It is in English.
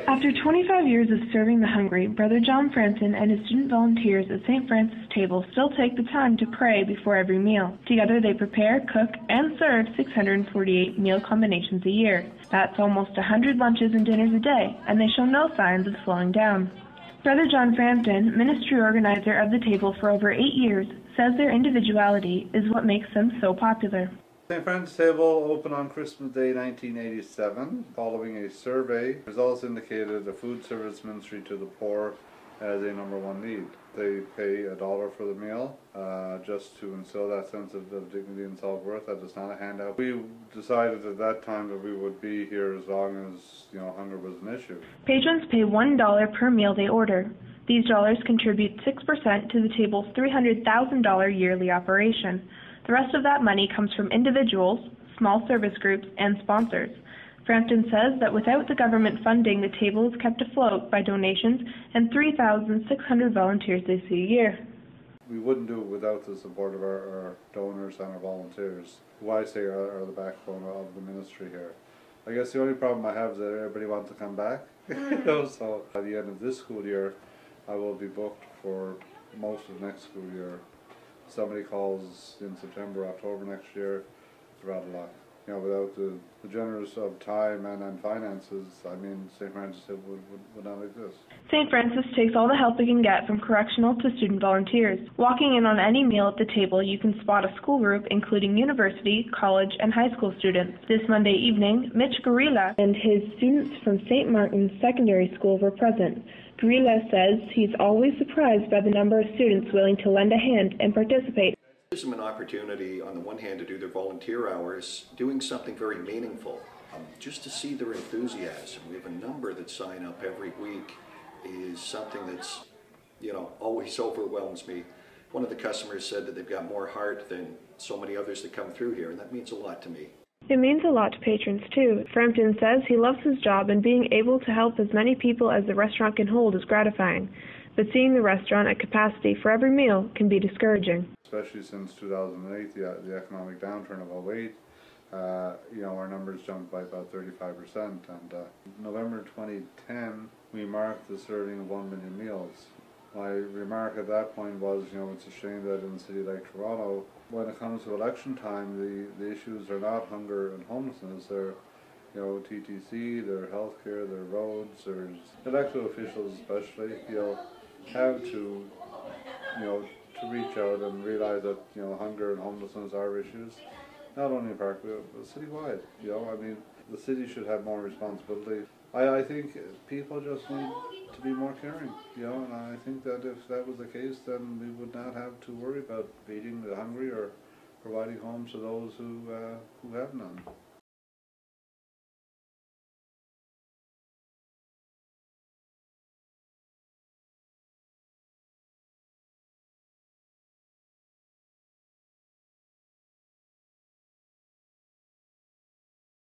After 25 years of serving the hungry, Brother John Frampton and his student volunteers at St. Francis Table still take the time to pray before every meal. Together they prepare, cook, and serve 648 meal combinations a year. That's almost 100 lunches and dinners a day, and they show no signs of slowing down. Brother John Frampton, ministry organizer of the table for over 8 years, says their individuality is what makes them so popular. St. Francis Table opened on Christmas Day 1987. Following a survey, results indicated a food service ministry to the poor as a #1 need. They pay $1 for the meal just to instill that sense of dignity and self-worth. That is not a handout. We decided at that time that we would be here as long as hunger was an issue. Patrons pay $1 per meal they order. These dollars contribute 6% to the table's $300,000 yearly operation. The rest of that money comes from individuals, small service groups, and sponsors. Frampton says that without the government funding, the table is kept afloat by donations and 3,600 volunteers they see a year. We wouldn't do it without the support of our donors and our volunteers, who I say are the backbone of the ministry here. I guess the only problem I have is that everybody wants to come back. So by the end of this school year, I will be booked for most of next school year. Somebody calls in September, October next year, it's rather luck. Without the generous of time and finances, I mean, St. Francis would not exist. St. Francis takes all the help it can get from correctional to student volunteers. Walking in on any meal at the table, you can spot a school group including university, college, and high school students. This Monday evening, Mitch Gorilla and his students from St. Martin's Secondary School were present. Gorilla says he's always surprised by the number of students willing to lend a hand and participate. It gives them an opportunity, on the one hand, to do their volunteer hours, doing something very meaningful, just to see their enthusiasm. We have a number that sign up every week is something that's, always overwhelms me. One of the customers said that they've got more heart than so many others that come through here, and that means a lot to me. It means a lot to patrons, too. Frampton says he loves his job, and being able to help as many people as the restaurant can hold is gratifying. But seeing the restaurant at capacity for every meal can be discouraging. Especially since 2008, the economic downturn of 2008, our numbers jumped by about 35%. And November 2010, we marked the serving of 1 million meals. My remark at that point was, it's a shame that in a city like Toronto, when it comes to election time, the issues are not hunger and homelessness. They're, TTC, their healthcare, their roads, there's elected officials especially, have to, to reach out and realize that, hunger and homelessness are issues, not only in Parkdale, but citywide. The city should have more responsibility. I think people just need to be more caring, and I think that if that was the case, then we would not have to worry about feeding the hungry or providing homes to those who have none.